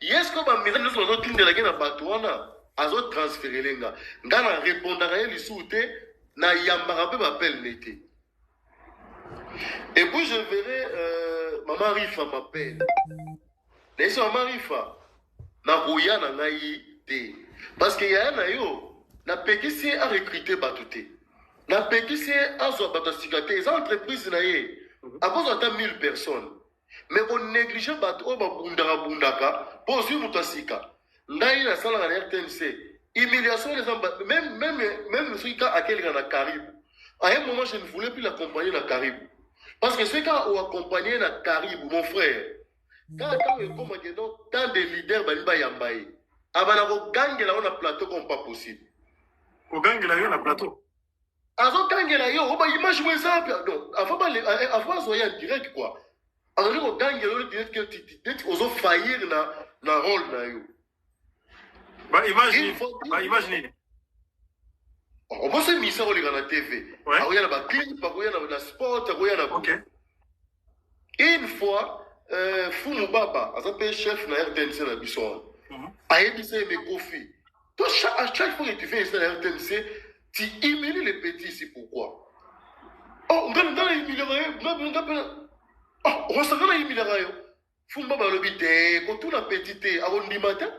Est-ce que ma maison nous avons tindé la guerre à Batouana, à zo transférer les gars. Dans la répondre à elle, ils na yambara peu m'appelle l'été. Et puis je verrai maman Rifa m'appelle. Laissez maman Rifa. Na rouya na ngai te. Parce que y a un ayo, na pekisi a recruté batouté. Na pekisi a zo batasikaté. Les entreprises na ye, à cause de 1000 personnes. Mais on néglige bato o babundaka bundaka pour suivre mutasika. Ngai na sala na RTNC. Humiliation les gens, même ceux qui a quelqu'un dans Caribou. À un moment, je ne voulais plus l'accompagner dans Caribou. Parce que ceux qui ont accompagné dans Caribou, mon frère, quand il y a tant de leaders, il y a Yambaye. Avant de gagner là, on a plateau comme pas possible. Au gang là, on a plateau. Avant de gagner là, on va imaginer ça. Donc, avant de soyez en direct, quoi. Avant de gagner là, on va faillir dans le rôle là. Bah, imaginez. On peut se mettre sur la TV. Il y a des clips, il y a des sports, il y a des... Ok. Une fois, Foumou Baba, il chef de la RTNC dans Bisson. A ébissé mes conflits. À chaque fois que tu fais ça dans la RTNC, tu humilies les petits, c'est pourquoi. Oh, on va dans les humilier. Oh, on va dans les humilier. Foumou Baba le bité, quand tout la petite est à lundi matin.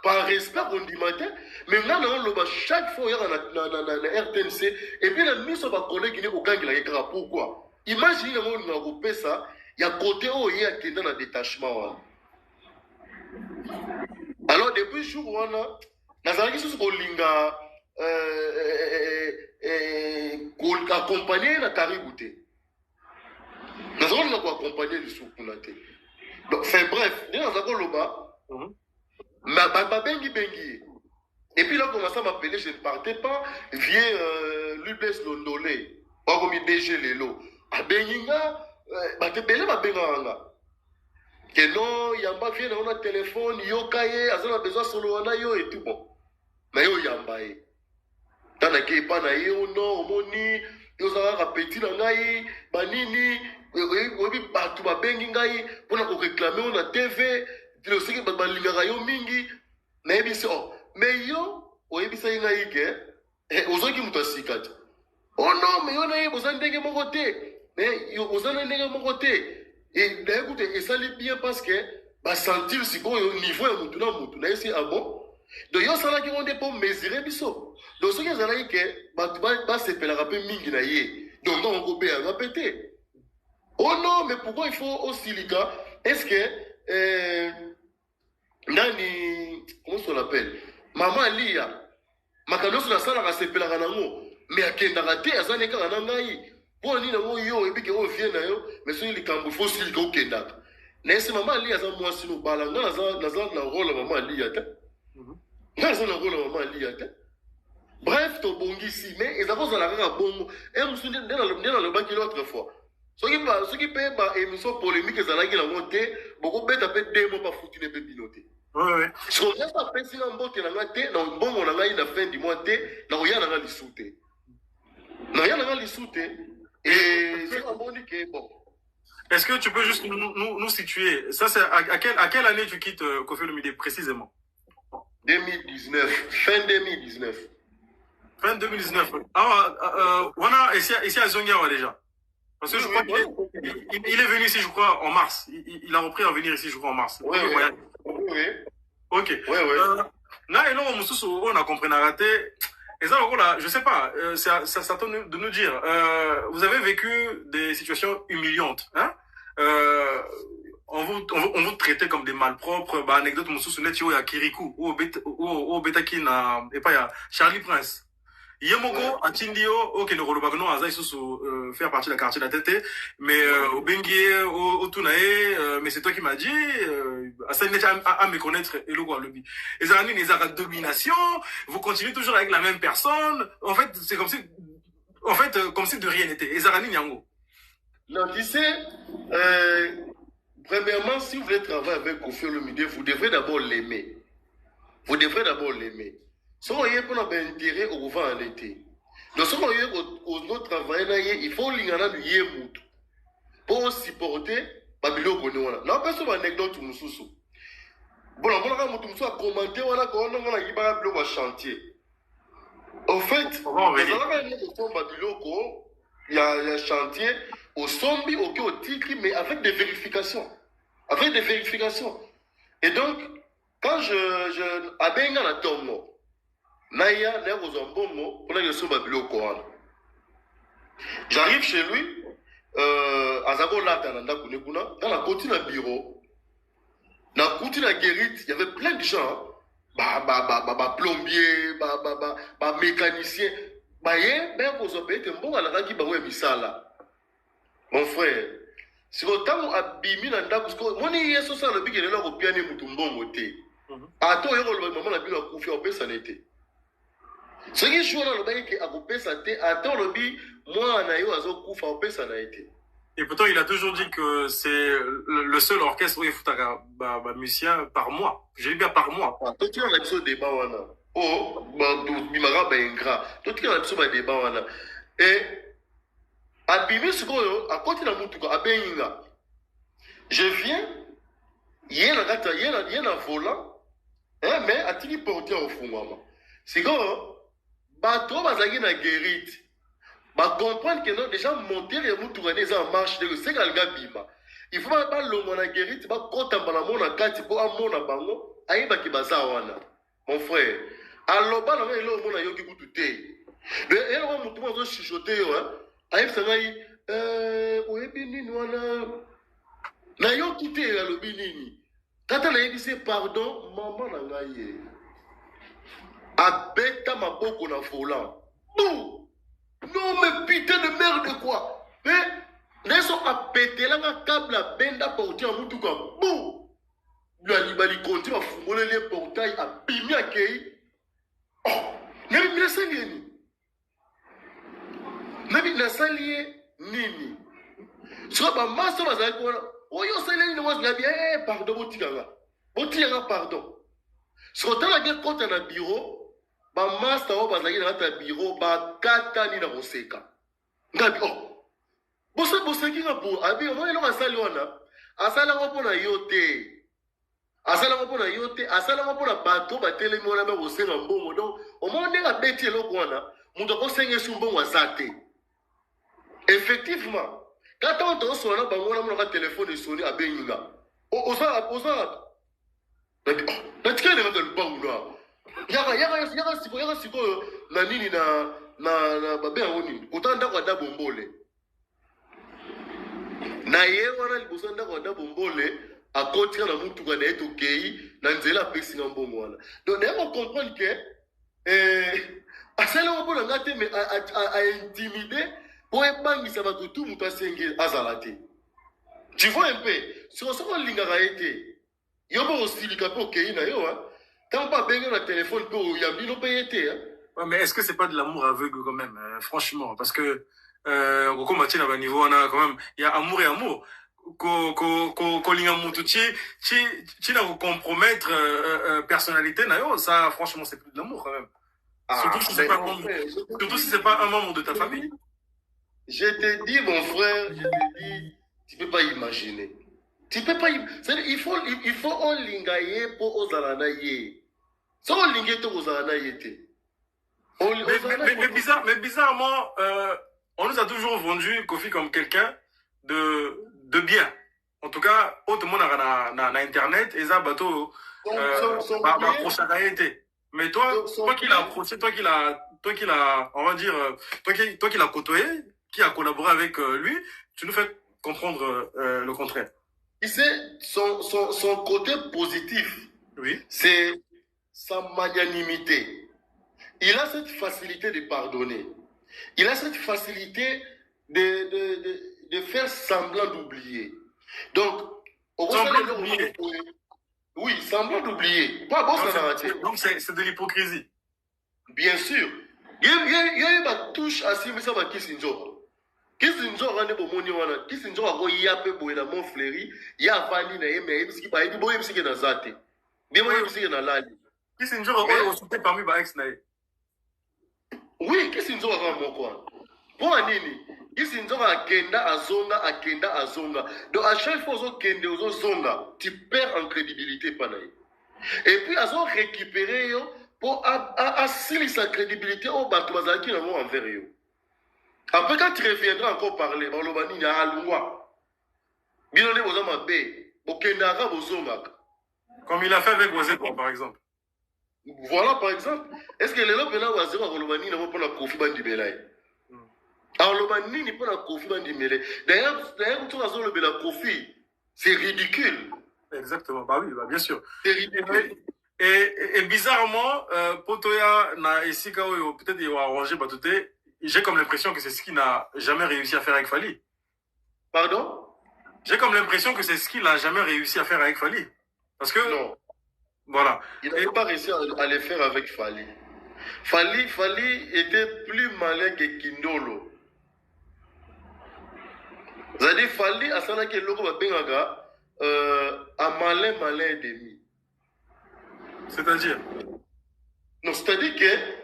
Par respect, on dit matin, mais maintenant, on chaque fois, il y a la RTNC, et puis la mise sur ma collègue qui est au gang, il y a pourquoi. Imaginez, on a coupé ça, il y a côté où il y a qui est dans le détachement. Alors, depuis le jour où on a, Nazaré, qui sont accompagné la Caribouté. Nazaré, on a accompagné le sous-pounaté. Donc, enfin bref, nous avons le bas. Bengi. Et puis là, on commence à m'appeler, je ne partais pas, viens l'UBS Londolé, pas comme il DG Lelo. A Benginga, te belé ma benganga. Que non, yamba vient on a téléphone, yo kaye, azana besoin solo ana yo et tout bon. Mais yo yamba e. Dans la qui pas na yo non, moni, yo sera petit na ngai, banini, oui partout ba bengi ngai, pour na réclamer on a TV. Tu sais que balingaka yo mingi na yebisi oh mais yo oyebisa inga ike ozoki muto asikati oh non mais yo na yeboza ndenge moko te mais yo ozana ndenge moko te et d'ailleurs écoute et ça l'est bien parce que ba sentir sikoyo niveau ya mutu na esi ah bon donc yo sala ki on pour mesurer biso donc ce que ça là que ba sepelaka pe mingi na ye donc on ko be a péter oh non mais pourquoi il faut au silica est-ce que Nani, comment on l'appelle? Maman Lia, Makanos la salle à sepela ranamo, mais à Kendagate, à Zaneka Ranangai, pour ni nango yo, et puis que on vient d'ailleurs, mais sur les cambou, faut s'il go Kendak. N'est-ce maman Lia, à moi si nous balanga, na rôle maman Lia, n'a un rôle maman Lia. Bref, ton bon ici, mais ils avancent à la rare bon, et on se dit dans le bac l'autre fois. Ceux qui payent par émission polémique, ils allaient la monter, beaucoup bête après 2 mois pas foutu les piloter. Oui. Si on reste à penser dans le na ngate, dans bon on a la fin du mois té, na rien na lisouté. Na rien na lisouté et c'est un bon que bon. Est-ce que tu peux juste nous situer? Ça c'est à quelle année tu quittes Koffi Olomide précisément? 2019, fin 2019. Fin 2019. Ah, on a ici à Zongiawa déjà. Parce que je crois qu'il est venu ici, je crois, en mars. Il a repris à venir ici, je crois, en mars. Oui. Ok. Oui. Là, et là, on a compris, on a raté. Et ça, je sais pas, ça tombe de nous dire. Vous avez vécu des situations humiliantes, hein? On vous traitait comme des malpropres. Bah, anecdote, il y a Kirikou, ou Betakina, et pas il y a Charlie Prince. Yemoko, Atindio, ok, ne rôle pas que non, Aza, ils faire partie de la quartier de la tête, mais au Benguier, au Tunae, mais c'est toi qui m'as dit, ça n'est à me connaître, et le quoi, le bi. Et ça, les arrêts de domination, vous continuez toujours avec la même personne, en fait, c'est comme si, comme si de rien n'était. Et Zarani Nyango. Non, tu sais, premièrement, si vous voulez travailler avec Koffi Olomide, vous devrez d'abord l'aimer. Si vous avez un intérêt au vent en été, donc si vous avez un travail, il faut l'ingana du yémout pour supporter Babilo Gonoana. Non, pas sur l'anecdote ou Moussou. Bon, on a commenté, on a un chantier. Au fait, il y a chantier au Sombi, au Tigri, mais avec des vérifications. Avec des vérifications. Et donc, quand je abenga na tongo, naya na kozambongo, pour la question babilo koran. J'arrive chez lui, azako lata na ndako nekuna, dans la continue na bureau, na continue na guérite, il y avait plein de gens, plombier, mécanicien, ben kozopé te mbonga la ki bawe misala. Mon frère, si autant abimi na ndako, moni yeso ça le bigé là ko piane mutu mbongo te. Ato yoko le maman na bino kufi opesa nete. Ce qui joue dans le bail qui a coupé sa tête, attends le bi, moi, na yo azo kufa opesa na été. Et pourtant, il a toujours dit que c'est le seul orchestre où il faut un musicien par mois. J'ai dit bien par mois. Toi, tu as l'habitude de débat, wana. Oh, bimara ben gras. Toi, tu as l'habitude de débat, wana. Et, abimi ce qu'on a côté la mutuka, abenga. Je viens, il y a un volant, hein, mais a tini porté au fond, maman. C'est quoi, bateau, bazagi na guérite. Bah comprendre que non déjà monter les moutouranés en marche de c'est galga bima il faut pas le mona guérite ba kota bana mona kati po amona bango ayiba ki bazawana mon frère aloba na ele mona yoki kututé de ele wa mutu mo zo chichoter yo hein ayib sangai oyebi nini wana na yoki te ya lobi nini kata na yebise pardon maman na ngai abeta maboko na volant bouh. Non, mais putain de merde, quoi. Mais, les gens ont pété là, un câble à benda porté en moutou comme bouh. Il continue à fouler les portails, à bimi à kei. Oh, mais ça lié ni. Mais ça lié nini. Soit ma masse, ma zaï, oh, yo, ça lié, moi, je l'ai pardon, botiganga, pardon. Soit dans la guerre contre un bureau, ba master wa bazaki na ta bureau ba kata ni na koseka ngabi oh bosaki nga bo abi mo elo asali wana asala ngo pona yote asala ngo pona bato ba telemi wana ba kosenga mbongo donc au moins nga beti eloko wana muto ko senga sumbongo azate effectivement quand on te sona bango na mo téléphone soni abenga osa na tikele nga le bango yaka siko na nini na babe ngoni utanda kwa da bombole na ye wana liboso ndako da bombole akotika na mutu kana eto kei na nzela pesi na mbongo wana donc na ko comprendre que asala ko bona ngate mais a intimider pour ebangisa ba tout mutu asenge azalate tu vois un peu sur ce qu'on lingaka été yo bo silika po kei na yo hein. Quand pas bien le téléphone pour Yamino payé. Ouais, mais est-ce que c'est pas de l'amour aveugle quand même, franchement, parce que au Mathieu à niveau on a quand même il y a amour et amour. Ko linga mutu tu na compromettre personnalité na yo, ça franchement c'est plus de l'amour quand même. Surtout si c'est pas un membre de ta famille. Je te dis mon frère, tu peux pas imaginer. Tu peux pas il faut on lingaye pour ozalanaye. Ça on lingaye to ozalanaye te. Mais bizarrement on nous a toujours vendu Kofi comme quelqu'un de bien. En tout cas, autrement na internet et ça bateau mais toi qui l'as approché, toi qui l'as on va dire toi qui l'as côtoyé, qui a collaboré avec lui, tu nous fais comprendre le contraire. Tu sais, son côté positif, oui, c'est sa magnanimité. Il a cette facilité de pardonner. Il a cette facilité de faire semblant d'oublier. Donc, semblant d'oublier. Oui, semblant d'oublier. Pas bon, ça donc c'est de l'hypocrisie. Bien sûr. Il y a eu ma touche à si, mais ça va qui s'injure. Kisinzo rane bomoni wana kisinzo ako yape boye na mon fleri ya vani na yeme yebisi ba yebi boye bisike na zate bi boye bisike na lali kisinzo ako osute parmi ba ex na ye oui kisinzo ako moko pour nini kisinzo akenda azonga donc à chaque fois ozo kende ozo zonga tu perds en crédibilité pa na ye Et puis azo récupérer yo pour assurer sa crédibilité au bato bazaki nango envers yo. Après quand tu reviendras encore parler balobani na alungwa bino ne boza mabe okendaka bozongaka comme il a fait avec Wazeko par exemple. Voilà par exemple, est-ce que les gens pena Wazeko akolobani na pona Kofi bandibelai alobani ni pona Kofi bandimele. D'ailleurs tout azo le bela Kofi, c'est ridicule. Exactement, bah oui, bah bien sûr. C'est ridicule. Et bizarrement, Potoya n'a ici peut-être il va arranger Batoté. J'ai comme l'impression que c'est ce qu'il n'a jamais réussi à faire avec Fali. Pardon? J'ai comme l'impression que c'est ce qu'il n'a jamais réussi à faire avec Fali. Parce que... Non. Voilà. Il n'a pas réussi à le faire avec Fali. Fali était plus malin que Kindolo. C'est-à-dire Fali, à ça que l'oko va bengaga, un malin et demi. C'est-à-dire? Non, c'est-à-dire que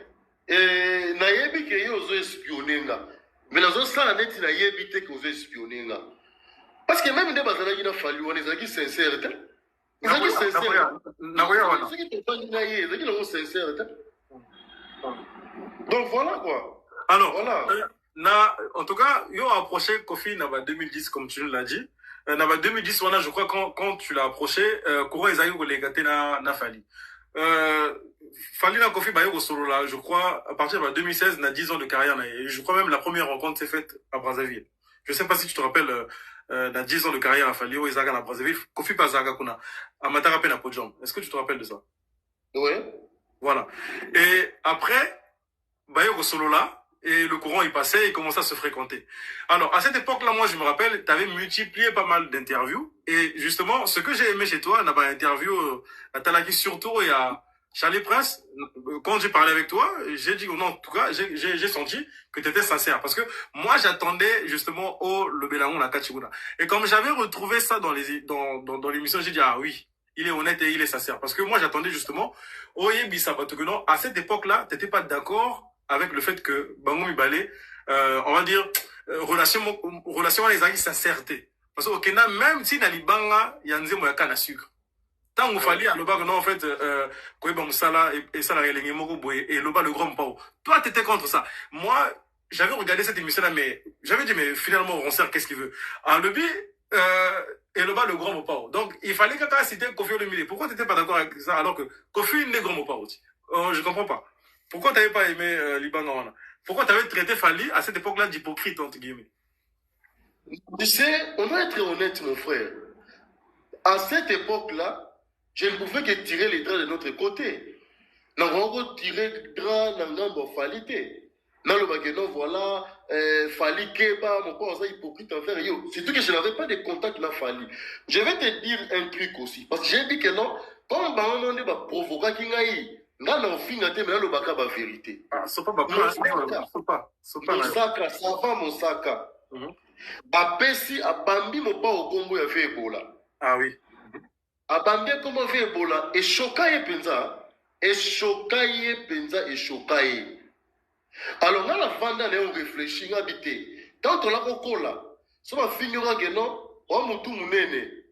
nayebi ke yo zo espionner nga. Mais nazo sala neti nayebi te que ozo espionner nga. Parce que même des bazalaki na Fali wana ezalaki sincère te. Ezalaki sincère. Nakoya wana. Ezalaki topani na ye, ezalaki nango sincère te. Donc voilà quoi. Alors, voilà. En tout cas, yo a approché Kofi Naba 2010 comme tu l'as dit. Naba 2010 wana, je crois quand tu l'as approché, Koura ezalaki kolekate na Fali. Fali na Kofi Bayo solo là, je crois, à partir de 2016, na 10 ans de carrière, et je crois même la première rencontre s'est faite à Brazzaville. Je sais pas si tu te rappelles, na 10 ans de carrière à Fali, ou Isaga na Brazzaville, Kofi Pazaga kuna, à Matarape na Podjam. Est-ce que tu te rappelles de ça? Ouais. Voilà. Et après, Bayo solo là, et le courant il passait, il commençait à se fréquenter. Alors, à cette époque-là, moi, je me rappelle, tu avais multiplié pas mal d'interviews. Et justement, ce que j'ai aimé chez toi, on a pas interview, à Talaki surtout, et à Charlie Prince, quand j'ai parlé avec toi, j'ai dit, non, en tout cas, j'ai senti que tu étais sincère. Parce que moi, j'attendais justement le Bélangon, la Kachiguna. Et comme j'avais retrouvé ça dans l'émission, j'ai dit, ah oui, il est honnête et il est sincère. Parce que moi, j'attendais justement, Oye Bissabato, que non, à cette époque-là, t'étais pas d'accord avec le fait que Bango Mibale, on va dire, relation les amis sincérité. Parce que au Kenya, même si dans les banga, il y a un canne à sucre. Tant qu'il fallait, le bas, non, en fait, Koeba Moussala et ça, et le bas, le grand pao. Toi, t'étais contre ça. Moi, j'avais regardé cette émission-là, mais j'avais dit, mais finalement, Roncer, qu'est-ce qu'il veut? En le et le bas, le grand pao. Donc, il fallait que tu aies cité Kofi Olomide. Pourquoi t'étais pas d'accord avec ça alors que Kofi n'est grand pao aussi? Je comprends pas. Pourquoi tu n'avais pas aimé Liban? Pourquoi tu avais traité Fali à cette époque-là d'hypocrite, entre guillemets? Tu sais, on doit être honnête, mon frère. À cette époque-là, je ne pouvais que tirer les draps de notre côté. Nous avons tiré les draps dans le Fali. Dans le baguette, voilà, Fali Keba, mon père, ça hypocrite envers eux. Surtout que je n'avais pas de contact dans Fali. Je vais te dire un truc aussi. Parce que j'ai dit que non, comme on va provoquer Kingaï, nga na ofinga te mena lobaka ba vérité. Ah, c'est pas Mosaka, ça va Mosaka. Apesi abambi mopa okombo ya ve Ebola. Ah oui. Abambi comme ve Ebola et chokaye penza, Alors nga la vanda na on réfléchit nga bité. Quand on la kokola, so ba finyoka que non, o mutu munene.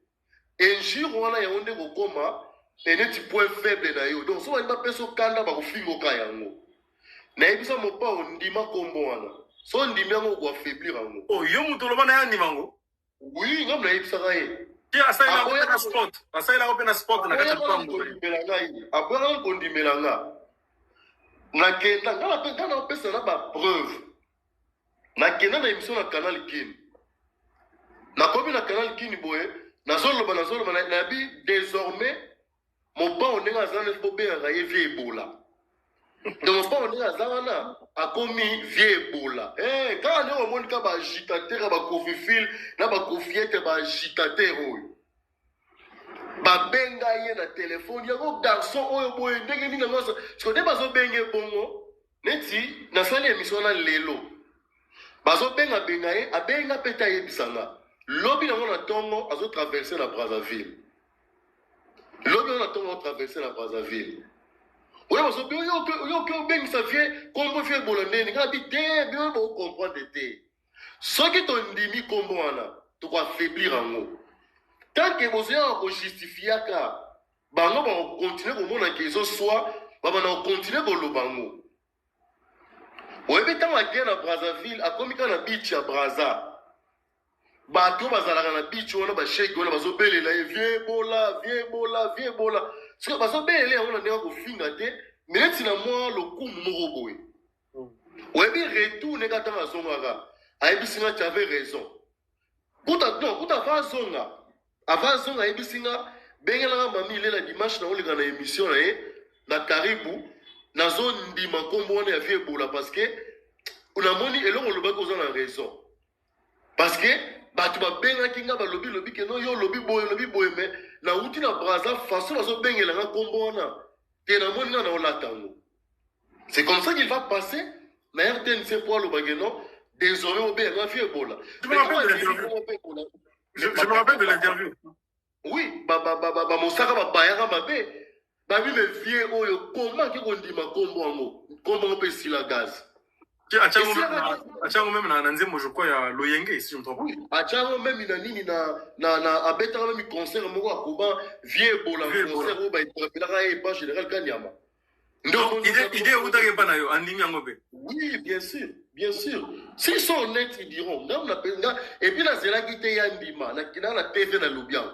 Et jour wana ya onde kokoma et neti point faible na yo. Donc, si on va peso kanda ba kofingo ka yango. Na ebisa mo pa ondima kombo wana. So ondimi yango ko affaiblir yango. Oh, yo mutu lo bana ya ndimango. Oui, ngam na ebisa ka ye. Ti asa ila ko na spot. Asa ila ko na spot na kati pango. Abona kondimela nga. Na kenda na pesa na ba preuve. Na kenda na émission na Canal Kin. Na kobi na Canal Kin boye, na zoloba na bi désormais mon père on est à Zane Fobé à vie Ebola. Donc mon père on est à Zana a commis vie Ebola. Eh quand on est au monde kaba agitateur ba kofifil na ba kofiete ba agitateur oyo. Ba benga ye na téléphone ya ko garçon oyo boye ndenge ni na ngosa. Parce que des bazo benge bongo neti na sali émission na lelo. Bazo benga ye a benga peta ye bisanga. Lobi na ngona tongo azo traverser la Brazzaville. L'homme a traversé la Brazzaville. Oui, parce que yo ben ça vient comme fait bolonais, il a dit bien pour comprendre té. Ce qui t'ont dit combo ana, tu vas faiblir en haut. Tant que vous avez justifié ka bango bakokontinue komona ke ezoswa babana kokontinue koloba ngo oyebi ntango akeye na Brazzaville akomi kaka na beach ya Brazza bato bazalaka na beach wana basheki wana bazobelela ye vie bola soki bazobelela yango na ndenge kofinga te mineti na mwa lokumu moko boye oyebi retourne ka ntango azongaka ayebisi nga tu avais raison kuta ava azonga ayebisi nga bengelanga mami lela dimanche na oleka na émission na ye na Karibu nazondima nkombo wana ya vie bola parce que unamoni eloko olobaki oza na raison parce que bato babengaki nga balobi keno yo lobi boye me na uti na Brazza façon bazobengela nga nkombo wana te namoni nga na olata ngo c'est comme ça qu'il va passer na RTNC po aloba keno désormais obenga nga vie bola. Je me rappelle de l'interview. Oui, mosaka babayaka mabe babi me vie oyo comment ke kondima nkombo wango nkombo ngo mpe sila gaz achango même na nzembo je crois ya Loyenge si je me trompe. Oui, achango même na nini na abetaka même concert moko akoba vie bola concert oyo bainterpelaka ye pas général Kanyama. Donc idée utake pa na yo andimi yango pe. Oui, bien sûr. S'ils sont honnêtes, ils diront. Et puis la zela qui te yandima, na TV na Lubian.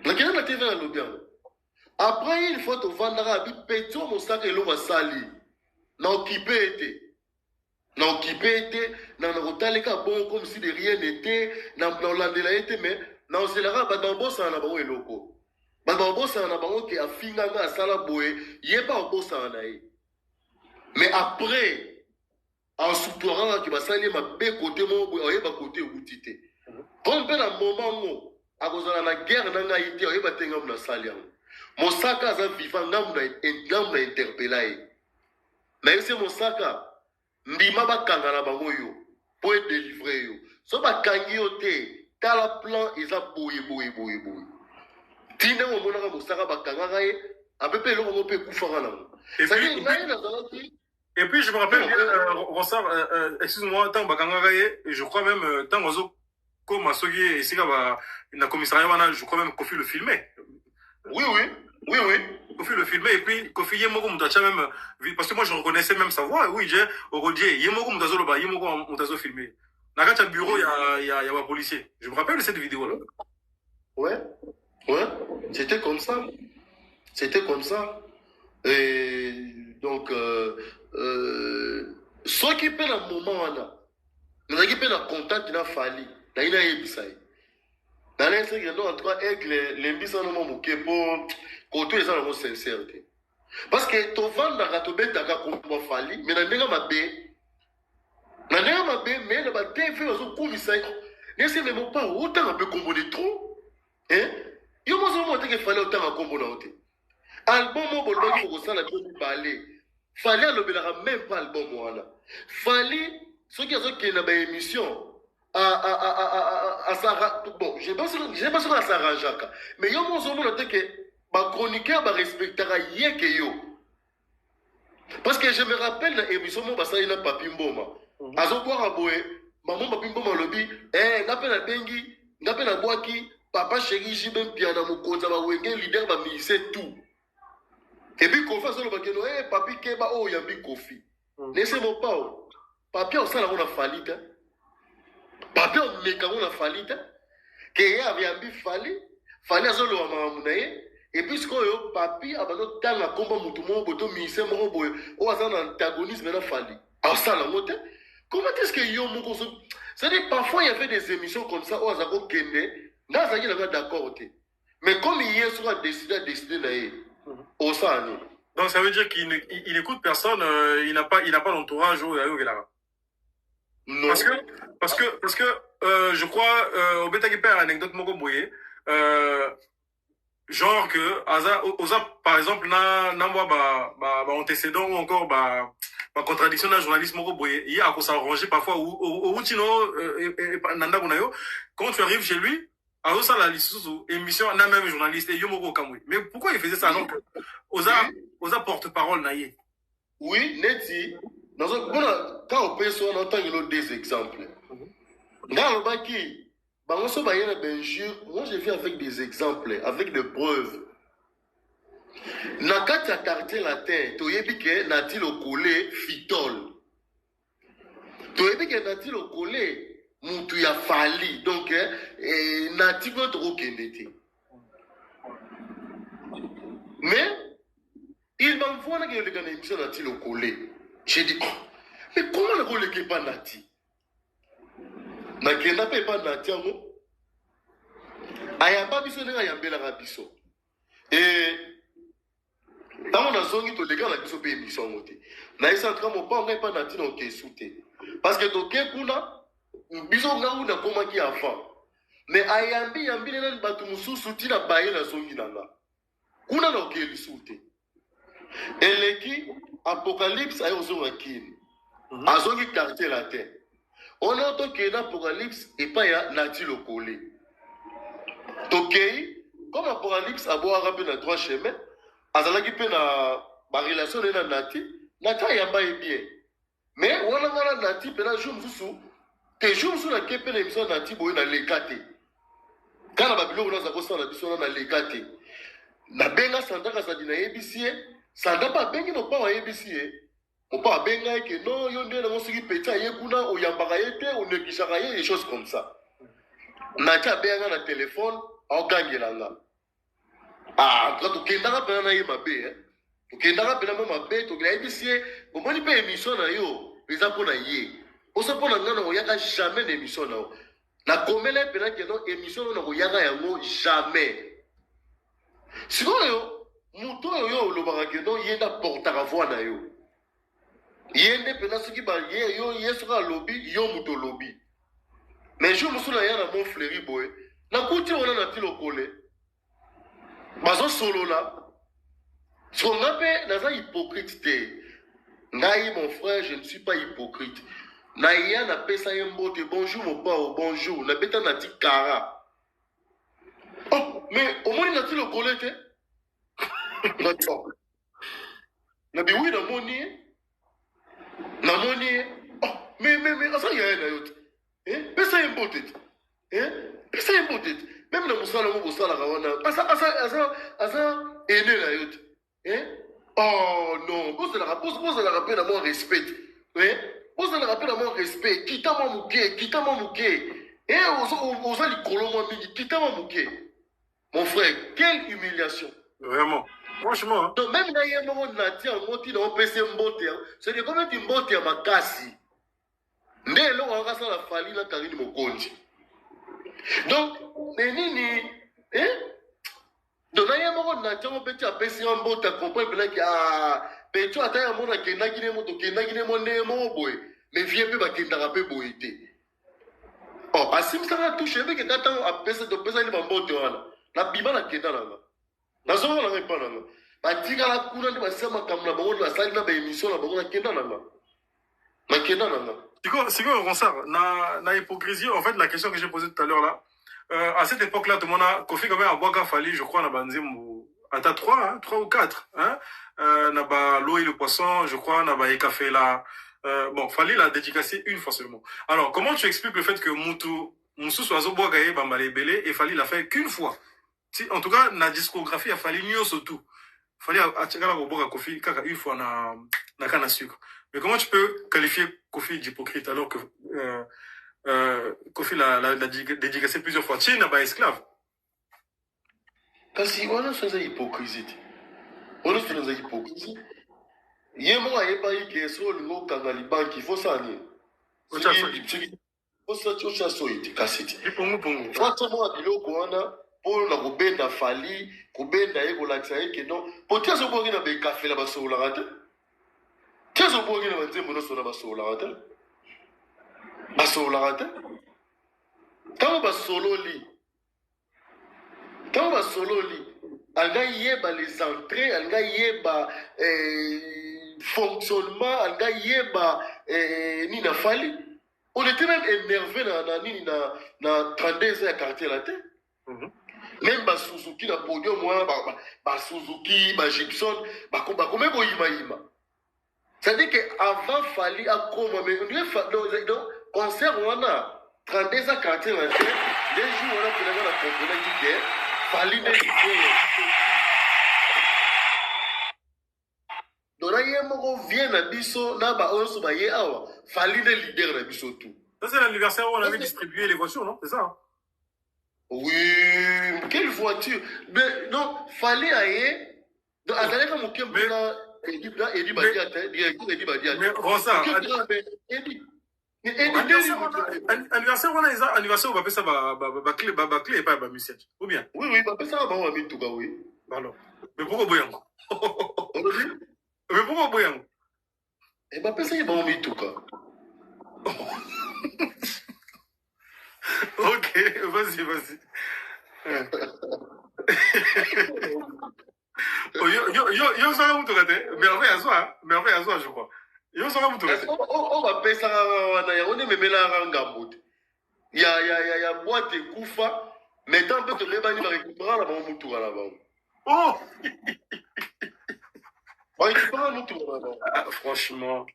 Na TV na Lubian. Après une fois tu vendras bi peto mon sac et l'eau va salir. Na occupé été. Na rotaleka bon comme si de rien n'était, na landela été mais na oselara ba bossa na ba eloko. Ba bossa na bango ki afinga nga sala boye, yeba bossa na ye. Mais après en soutourant qui va salir ma bé côté mon oyeba côté outité. Comme pe na moment mo akozana na guerre na nga ité oyeba tenga na salia. Mosaka za vivant ngamu na interpeller. Mais c'est Mosaka ndima bakanga na bango yo pour délivrer yo. So bakangi yo te tala plan eza boye. Tina mo mona Mosaka bakanga ye apepe lo mo pe kufanga na. Et puis je me rappelle bien excuse-moi tant bakanga ye je crois même tant ozo comme soki esika ba na commissariat wana je crois même Kofi le filmait. Oui. Kofi le filmait et puis Kofi Yemoko Mutacha même parce que moi je reconnaissais même sa voix. Oui, j'ai Orodie Yemoko Mutazo Loba Yemoko Mutazo filmé. Nagacha bureau il y a un policier. Je me rappelle de cette vidéo là. Ouais. C'était comme ça. Et donc ceux qui paient le moment là, nous qui paient le contact n'a fallu. Là il a ébissaï. Dans l'instant en tout cas avec les mbisa no moke pour côté les gens sincérité. Parce que to vanda ka to betaka ko fali mais na ndenga mabe mais na ba TV ozo kumisa ne se même pas autant un peu combo de trop hein yo mo zo mo te ke fali autant un combo na ote album mo bolba ko sala ko balé fali alobela même pas album wana fali ceux qui ont na ba émission bon, j'ai pas sûr que ça arrange. Mais yo mon zomo noté que ma chroniqueur va respecter yé que yo. Parce que je me rappelle dans l'émission mon basa ina papi mboma. Azo boire à boé, maman papi mboma lobi, ngape na bengi, ngape na boaki, papa chéri jibem piana mokonza ba wenge leader ba ministre tout. Et puis Kofi azo loba keno papi keba o yambi Kofi. Laissez mon pas. Papi on sala on a falita. Papi on mekango na falita. Que avait ambi fali azolo wa mamunaye. Et puis ce que papi abano tanga komba mutu mo boto ministre mo boye o azana antagonisme na fali. Alors ça la mote. Comment est-ce que yo moko so c'est-à-dire parfois il y avait des émissions comme ça o azako kende na zaki na d'accord té. Mais comme hier soit décidé na ye. O ça ani. Donc ça veut dire qu'il écoute personne, il n'a pas d'entourage au là. Non. Parce que je crois au bêta qui perd anecdote moko boye genre que oza par exemple na moi ba antécédent ou encore ba contradiction d'un journaliste moko boye il y a à s'arranger parfois ou tino nanda kunayo quand tu arrives chez lui alors ça la émission na même journaliste et yo moko kamwe mais pourquoi il faisait ça donc oza porte-parole naie. Oui, neti quand on peut soit on entend des exemples. Dans le baki, moi j'ai vu avec des exemples, avec des preuves. na kati ya quartier latin toyebi ke nati lokole fitol, toyebi ke nati lokole mutu ya fali, donc nati kuna tokokende te. Mais il m'envoie na keleka na émission nati lokole. J'ai dit, oh, mais comment le koleke pas nati? Na kenda pe pas nati yango. Ayamba biso nenga yambela biso. Et tant on a zongi to lega na biso pe émission ngote. Na isa tra mo pa ngai pa nati na ke soute. Parce que to ke kuna biso nga una koma ki avant. Mais ayambi yambi na batu mususu tina baye na zongi nanga. Kuna na ke soute. Eleki Apocalypse ayo zonga kini. Azongi quartier latin. On a toqué l'Apocalypse et pas ya nati lokole. Toqué comme Apocalypse a boire un peu dans trois chemins. Azalaki pe na ba relation na nati. Nata yamba e bien. Mais wana wana nati pe na jour mususu. Te jour mususu na kepe na émission nati boye na lekate. Kana babilo na za kosa na biso na lekate. Na benga sandaka sa dina ebisie. Sanda pa bengi no pa wa ebisie. Opa benga que non yonde na mosiki peta yekuna oyambaka yete onekisaka ye des choses comme ça. Nacha benga na téléphone ogangelanga. Ah, quand tu kendaka pena na ye mabe tu kendaka pena mabe to gila ebisie omoni pe émission na yo eza pona ye. Oso pona ngana oyaka jamais d'émission na. Na komela pena que non émission na oyaka yango jamais. Sikoyo muto yo lobaka que non yenda portaka voix na yo. Yende pena soki ba ye yo yesoka lobby yo muto lobby. Mais je musula yana mon fleuri boy. Na kuti wana na tilo kole. Bazo solo là. So ngape naza hypocrite te. Ngai mon frère, je ne suis pas hypocrite. Na ya na pesa yembote bonjour mon pao bonjour. Na beta na ti kara. Oh, mais au moins na tilo kole te. D'accord. Na bi oui na moni. Namoni, oh, mais, ça y a un autre. Mais ça important. Mais ça important. Même dans mon salon, au salon, ça, aîné la yote. Oh non, pose la rappel à mon respect. Pose la rappel à mon respect. Quitte à mon mouquet. Aux ali colombo midi, quitte à mon mouquet. Mon frère, quelle humiliation. Vraiment. Franchement. Donc même dans les moments nati en moti dans PC mbote, c'est de combien tu mbote à makasi. Ndé lo on va la fali na Karine Mokonzi. Donc nini donc dans les moments nati on peut à PC mbote à comprendre que ah peto ata ya mona kenda gine moto kenda gine monde mo boy. Mais vieux pe ba kenda rapé boité. Oh asim ça va toucher mais que t'attends à PC de PC ni mbote wana. Na biba na kenda na. Nazo na pas na. Batika la kuna ndi basema kamla bango la sali na ba émission na bango na kenda na. Na kenda na. C'est quoi Ronsard na hypocrisie en fait la question que j'ai posée tout à l'heure là à cette époque là tout le monde a Kofi quand même à Boaka Fali je crois na banzemu à 3 ou 4 hein na ba l'eau et le poisson je crois na ba café là bon Fali l'a dédicacé une fois seulement. Alors comment tu expliques le fait que Moussou soit Boaka et Bambale Belé et Fali l'a fait qu'une fois? En tout cas, na discographie, il a fallu mieux surtout. Il fallait attirer la boire à Kofi, kaka une fois na canne à sucre. Mais comment tu peux qualifier Kofi d'hypocrite alors que Kofi l'a dédicacé plusieurs fois? Tu n'a pas esclave. Parce qu'on a fait hypocrisie. On a fait hypocrisie. Yemo a pas eu que sur le mot Kangaliban qui faut ça. Faut ça, tu as soïté, cassette. Franchement, à Biloko, on a. Pour na kubenda fali kubenda yego la tsaike non potia so bogi na be café la baso la rate tia so bogi na nzembo no so na baso la rate tant ba sololi alga yeba les entrées alga yeba fonctionnement alga yeba ni na fali on était même énervé na 32 ans quartier la tête. Même ba Suzuki na podium moi ba Suzuki ba Gibson ba comme ko yima. C'est-à-dire que avant fali a comme mais donc concert on a 32 ans quartier la tête des jours on a que la comprendre que fali ne ye moko vient na biso na ba onso ba ye awa fali le leader na biso tout. Ça c'est l'anniversaire où on avait distribué les voitures, non? C'est ça? Oui, quelle voiture? Mais non, fallait aller. Donc, attendez comme on mais Rosa, anniversaire on a ça, anniversaire on va faire ça ba clé et pas ba musette. Ou bien? Oui, oui, ba ça ba on tout oui. Alors. Mais pourquoi boyang? Mais pourquoi boyang? Et ba ça ba on tout cas. Ok, vas-y. Yo ça va tout gâter. Merveille à soi, je crois. Yo ça va tout gâter. On va payer ça on est même là ngambo. Ya boîte kufa, mais tant que tu veux bani va récupérer la bon mutu là bas. Oh. Va récupérer mutu là bas. Franchement.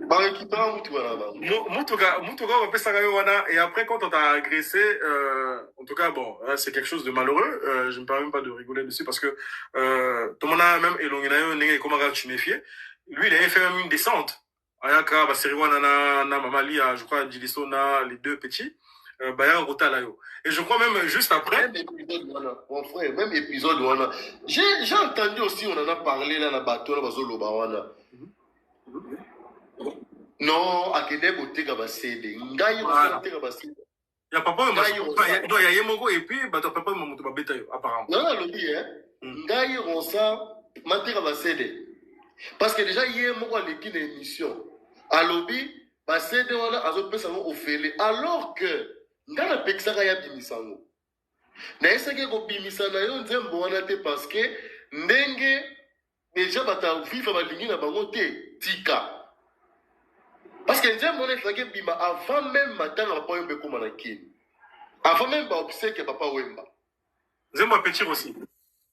Par récupérer mutu là bas. Mutuka on peut ça et après quand on t'a agressé en tout cas bon, c'est quelque chose de malheureux, je me permets même pas de rigoler dessus parce que tout le monde a même élongé n'est comment tu méfier. Lui il avait fait même une descente. Ayaka baseriwana na mamali je crois Dilisona les deux petits baya rota yo. Et je crois même juste après même épisode voilà mon frère même épisode voilà j'ai entendu aussi on en a parlé là na bateau là bazolo bawana. Non, akende boteka basede. Ngai boteka basede. Ya papa non ya yemoko et puis bato papa moto babeta yo apparemment. Non lobi ngai onsa mateka basede. Parce que déjà yemoko aleki na émission. Alobi basede wana azopesa ngo ofele alors que ngana pekisaka ya bimisango. Na esake ko bimisana yo nzembo wana te parce que ndenge déjà bata vivre balingi na bango te tika. Parce que Ndiaye mon effet bima avant même matin papa Wemba comme na kin. Avant même ba obsèque papa Wemba. Zemba petit aussi.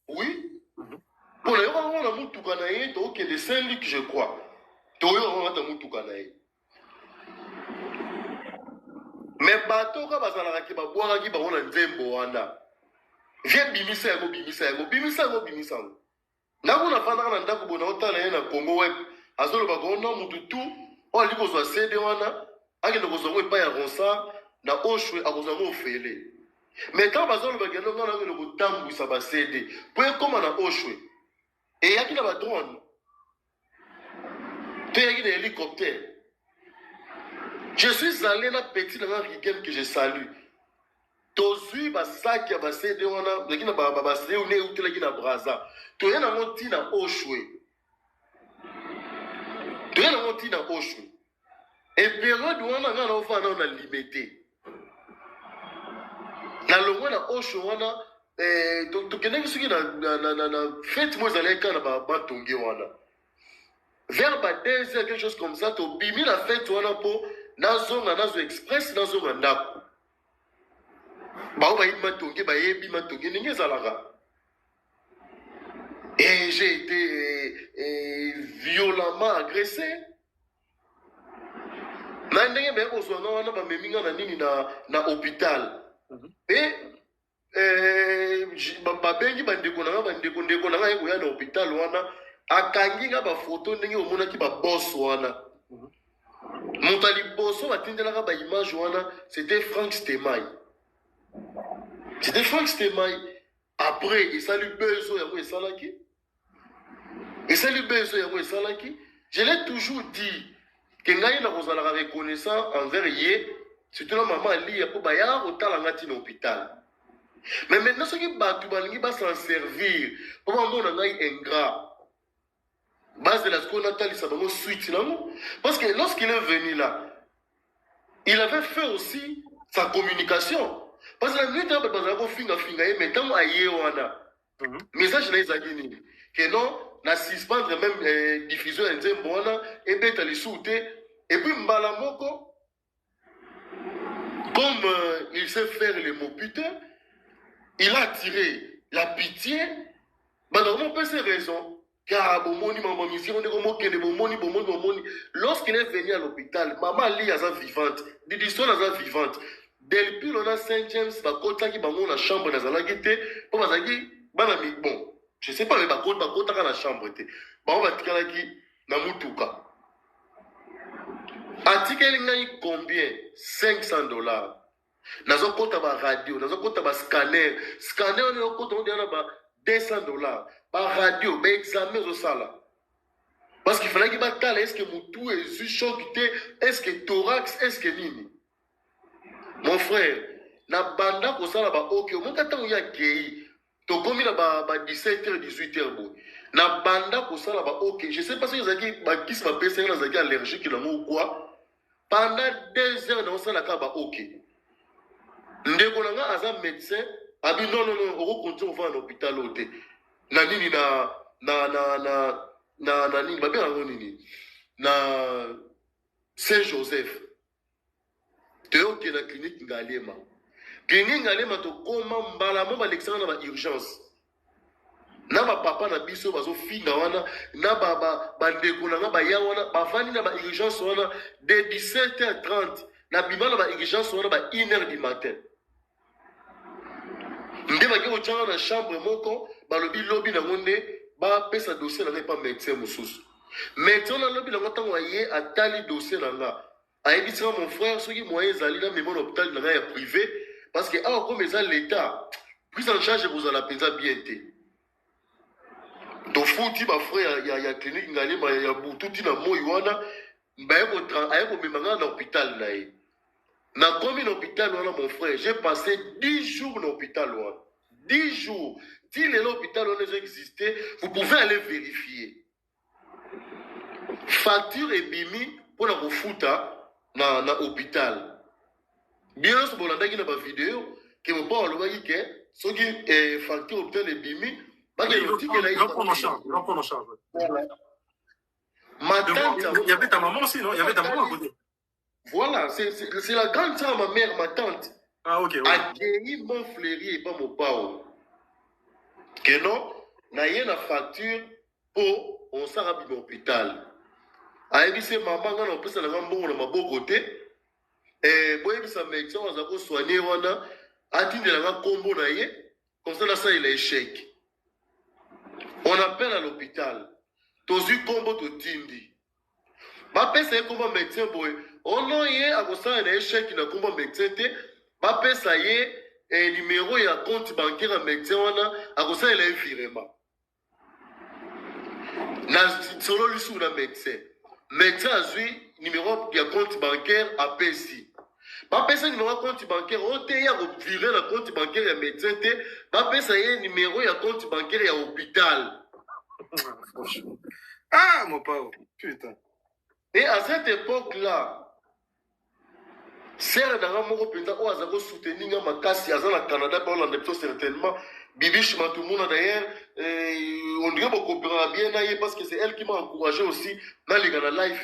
Oui. Pour les gens on a mutu kana ye to que de Saint-Luc je crois. To yo on a mutu kana ye. Mais bato ka bazala ki ba boira ki ba on a Nzembo wana. Viens bimisa bimisa. Na kuna fana kana ndako bona otala ye na Congo web. Azolo ba gona mutu tout. On a dit qu'on soit cédé, on a dit qu'on soit pas à Ronsa, na Oshwe, à qu'on soit fait. Mais quand on a dit qu'on a dit cédé, pour comment on a Oshwe, et il y a qui n'a drone, il y a qui n'a hélicoptère. Je suis allé dans le petit week-end que je salue. Tozu basaki ya cédé, on a qui n'a cédé, on est où tu l'as braza. Tu es dans mon tina Oshwe. Tu es dans mon tina Oshwe. Et période où on a limité. Na longo na Oshwe wana to keneki soki na fête moi zalé kana ba tongi wana. Vers ba 2h quelque chose comme ça to bimi la fête wana po nazo express nazo ndako. Ba ba yima tongi ba yebi ma tongi ninge zalaka. Et j'ai été violemment agressé. Na ndenge be kozwana wana ba meminga na nini na hôpital. Et ba bengi bandeko na nga yeko ya na hôpital wana akangi nga ba photo ndenge omona ki ba boss wana. Montali bosso batindelaka ba image wana c'était Frank Stemai. C'était Frank Stemai. Après il salut bezo ya ko esalaki. Et salut bezo ya ko esalaki. Je l'ai toujours dit que ngai na kozala reconnaissant envers ye surtout la maman ali ya po ba ya otala ngati na hôpital. Mais maintenant ce qui batu balingi ba s'en servir pour mona ngai ingrat. Base de la scola natali ça bango suite nango parce que lorsqu'il est venu là il avait fait aussi sa communication parce que la nuit d'abord bazala ko finga ye maintenant aye wana message na ezaki nini que non na suspendre même diffusion en Nzembo wana et beta les soute et puis mbala moko comme il sait faire les mots putain il a attiré la pitié bah normalement peut ces raisons car bomoni maman mission on est comme que bomoni lorsqu'il est venu à l'hôpital maman li a vivante Didison a vivante depuis on a Saint James ba kota ki bango na chambre na zalaki te po bazaki bana mi bon Je sais pas, mais bakota dans la chambre. Bah, on va tirer na mutuka. Article ngai combien? $500. Nazo kota ba radio, nazo kota ba scanner. Scanner on est kota on est ba $200. Ba radio, ba examen au sala. Parce qu'il fallait qu'il bataille, est-ce que Moutou est choc, est-ce que thorax, est-ce que nini? Mon frère, na banda ko sala ba ok, mon kata ya gay. To komi na ba 17h 18h boy. Na banda ko sala ba ok, je sais pas si zaki ba kisi ba pesa na zaki allergique na ou quoi. Pendant 2 heures na sala ka ba ok. Ndeko nga aza médecin, abi non on continue à l'hôpital oté. Na nini na nini ba bien nini na Saint-Joseph. Teo ke na clinique Ngalema. Clinique Ngalema to koma mbala mo ba l'examen na ba urgence. Na ba papa na biso bazo finga wana na ba ndeko na ba ya wana ba fani na ba urgence wana de 17h30 na bima na ba urgence wana ba 1h du matin. Nde ba ke changa na chambre moko ba lobi lobby na ngonde ba pesa dossier na pas médecin mususu. Médecin na lobby na ngotango aye atali dossier na nga. Aïbisera mon frère, ceux qui moyens allaient dans mon hôpital privé, parce que comme ils ont l'État, prise en charge vous allez payer bien. Donc, fouti, ma frère, il y a clinique, il y a tout dans mon yuana, il y a un hôpital. Dans combien d'hôpital, mon frère, j'ai passé 10 jours dans l'hôpital. 10 jours. Si l'hôpital existait, vous pouvez aller vérifier. Facture et bimi pour la fouta. Na hôpital. Bien sûr, on a une vidéo qui me parle que ceux qui facture hôpital et bimi, ils vont prendre en charge. Ma tante, il y avait ta maman aussi, non? Il y avait ta maman à côté. Voilà, c'est la grande sœur, ma mère, ma tante. Ah, ok. A guéri mon fléri et pas mon pao. Que non, n'a rien à facture pour on s'en à l'hôpital. Aïbissé maman on peut s'en aller bon na bon côté et boyebi sa médecin on a soigner wana atinde la combo na ye comme ça il est échec. On appelle à l'hôpital. Tozu combo to tindi. Ba pesa comme médecin boy. On non yé a ko ça il est échec na combo médecin te ba pesa yé et numéro ya compte bancaire médecin wana a ko ça il est virement. Na solo lui sous la médecin. Médecin a eu numéro de compte bancaire à PSI. Pas personne numéro de compte bancaire, on te y a viré le compte bancaire à médecin, pas personne numéro de compte bancaire à hôpital. Ah, mon pauvre, putain. Et à cette époque-là, Serre Naramoro Penta, on a soutenir ma casse, il y a au Canada, par l'endepto certainement. Bibiche Matoumona d'ailleurs, on dirait beaucoup bien parce que c'est elle qui m'a encouragé aussi dans les Ghana Life.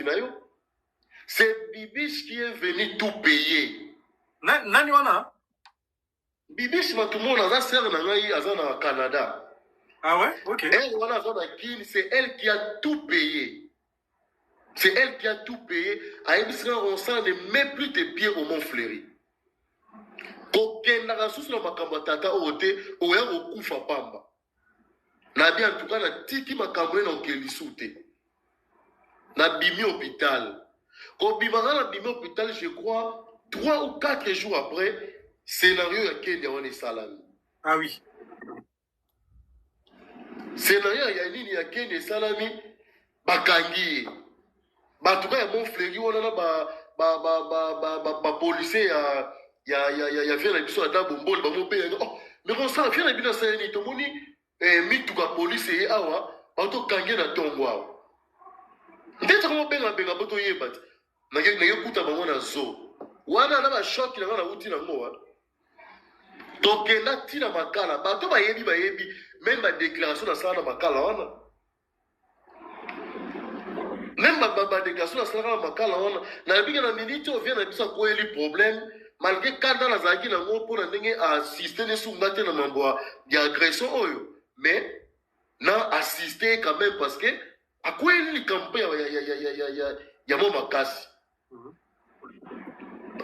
C'est Bibiche qui est venu tout payer. Nani wana? Bibiche Matoumona, ça sert au Canada. Ah ouais? Ok. C'est elle qui a tout payé. C'est elle qui a tout payé. À Ebisra, on sent ne met plus tes pieds au Mont Fleury. Kokenda kasusu na makambo tata ote oya okufa pamba na bien en tout cas na tiki makambo na okelisu te na bimi hôpital ko bimanga na bimi hôpital je crois 3 ou 4 jours après scénario ya Kenya on est salami. Ah oui. Scénario ya nini ya Kenya salami bakangi batuka ya Mont Fleury wana na ba policier ya vient la biso ata bombole ba mopé oh mais on ça vient la biso ça ni to moni mituka police et awa ba to kange na tongo awa ndetse ko benga boto yeba na ke kuta bango na zo wana na ba shock na na uti na ngo to ke na tina makala ba to ba yebi même ba déclaration na sala makala wana même ba déclaration na sala makala wana na biga na minute on vient na biso ko eli problème. Malgré quand dans la zaki na ngo pour assister les sous-matés na mambo ya agression oyo mais na assister quand même parce que à quoi il campagne ya moma kasi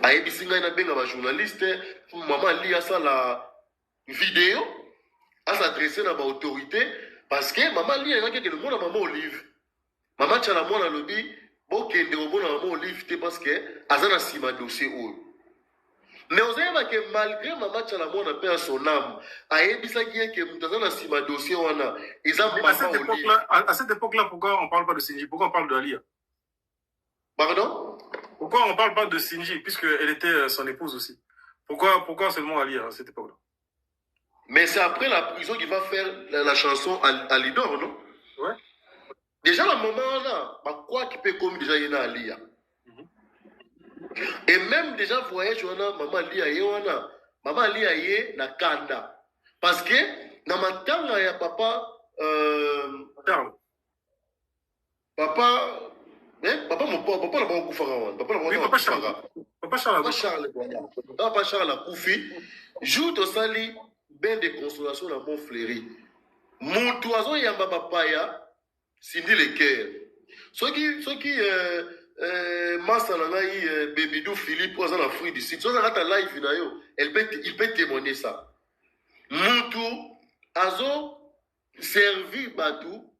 ayebi singa na benga ba journaliste maman li asa la vidéo à s'adresser à ba autorité parce que maman lia ngaki ke le mona maman Olive maman tchala mona lobi bokende obona maman Olive te parce que azana sima dossier oyo mais ozayeba ke malgré maman tchala mona pe à son âme ayebisaki ye ke mutu azana sima dossier wana eza maman Olive. À cette époque-là, pourquoi on parle pas de Sinji? Pourquoi on parle de Alia? Pardon? Pourquoi on parle pas de Sinji, puisqu'elle était son épouse aussi? Pourquoi seulement Alia à cette époque-là? Mais c'est après la prison qu'il va faire la chanson à Lidor, non? Ouais. Déjà, à un moment là, quoi qui peut comme déjà y a Alia. Et même déjà, voyage, maman Alia y a maman Alia y a na Kanda. Parce que, dans ma tanga, il y a papa. Charles. Papa mon papa n'a pas beaucoup fait. Papa Charles. Papa Charles. Papa Charles a Koufi. Joue au sali. Ben de consolation dans mon fléri. Mon toison yamba papaya, Cindy le cœur. Ceux qui Massa Nangaï, Bébidou Philippe, aux Afrique du Sud, ceux qui ont live, il peut témoigner ça. Mon tour, azo servi Batou,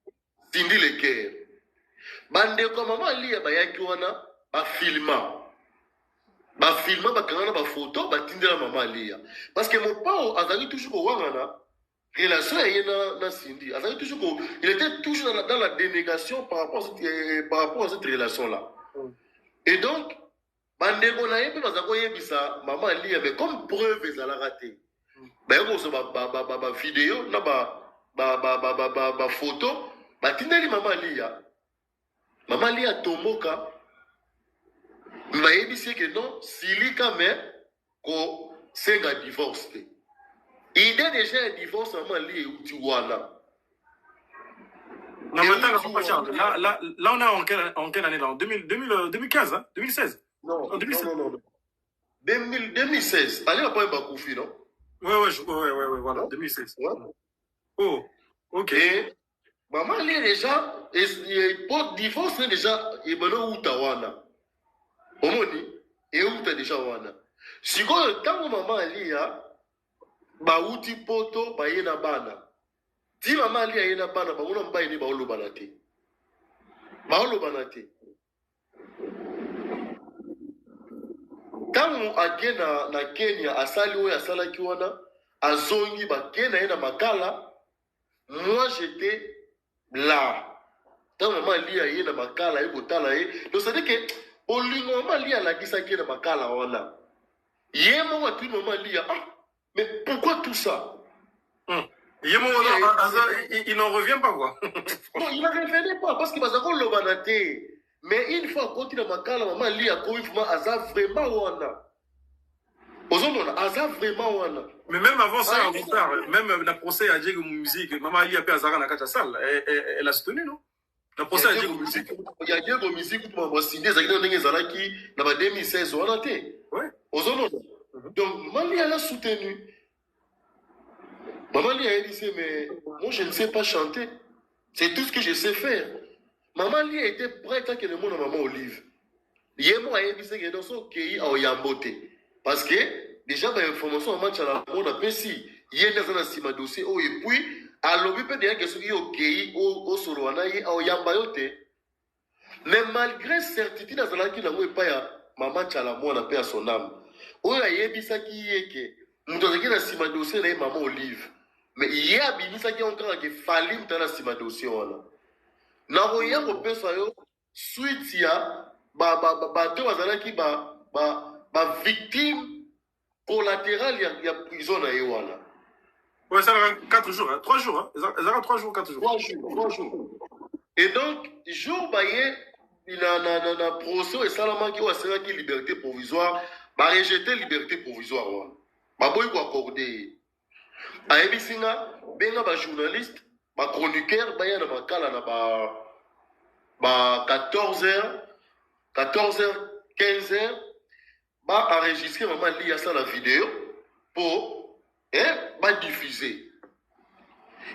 Cindy le cœur. Bande comme maman lia bayaki wana, ba filma. Ba filma ba kangana ba photo ba tindela maman lia parce que mon père azali toujours ko wangana relation yena na Cindy azali toujours il était toujours dans la dénégation par rapport à cette relation là et donc bandeko na yepe bazako yebisa maman lia mais comme preuve ezala raté ba yoko so ba vidéo na ba photo ba tindeli maman lia tomoka. Mais il dit que non, s'il y a ko senga divorce. Il y a déjà un divorce maman lié ou tu vois là. Non, là, on est en quelle année là? En 2015, hein? 2016? Non, en 2016. non. 2016. Allez, on pas un Bakoufi, non? Ouais, voilà, 2016. Ouais. Oh, ok. Et maman lié déjà, et pour divorce déjà, il y a un Utawana. Omoni et où t'as déjà wana. Si quand le temps maman alia ba uti poto ba yena bana. Ti maman alia yena bana ba mona mba yeni ba olo banate. Ba olo banate. Tangu agena na Kenya asali oya asala ki wana azongi ba kena yena makala. Moi j'étais là. Tangu maman alia yena makala e botala e. Donc ça dit que olingo maman lia la gisaki na makala wana. Yemo wa tu maman lia. Ah, mais pourquoi tout ça? Yemo il n'en revient pas quoi. Non, il n'en revenait pas parce qu'il va s'accrocher le banaté. Mais une fois qu'on tire na makala maman lia ko ifuma aza vraiment wana. Ozomona aza vraiment wana. Mais même avant ça, même la procès à Diego Musique, maman lia pe azara na kata salle, elle a soutenu non? La procès à Diego Musique. Il y a Diego Musique pour m'a signé ça dans les zalaki dans 2016 wana té. Ouais. Ozomona. Donc maman lia l'a soutenu. Maman lia elle disait mais moi je ne sais pas chanter. C'est tout ce que je sais faire. Maman lia était prête à que le monde à maman Olive. Yemo a dit que dans son pays a oyambote. Parce que déjà bah information en match à la monde a si yé dans un sima dossier oh et puis à l'objet peut dire que ce qui est au pays au soloana y a oyambayote. Mais malgré certitude dans la qui n'a pas ya maman chala moi na paix à son âme. Oh a yebisa qui yé que nous devons na sima dossier na maman Olive. Mais yé a binisa qui encore que falim dans la sima dossier wana. Na roya ko pesa yo suite ya ba te wazalaki ba victime collatérale ya prison na yewana. Ouais, ça va 4 jours, hein? 3 jours, hein? Ils ont 3 jours, 4 jours. 3 jours. Et donc, jour baye, il a procès et salama qui a qui liberté provisoire, ba rejeter liberté provisoire. Ba boy ko accorder. A ebisinga, benga ba journaliste, ba chroniqueur, ba ya na makala na ba 14h, 15h, bah enregistrer maman lia ça la vidéo pour bah diffuser.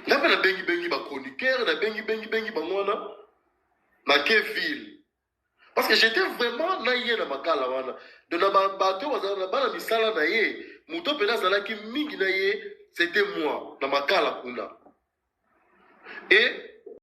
Là ben la bengi ba chroniqueur, la bengi ba ngona na quelle ville. Parce que j'étais vraiment na yé na makala wana. De na ba bato wazana ba na misala na yé, muto pena zala ki mingi na yé, c'était moi na makala kuna. et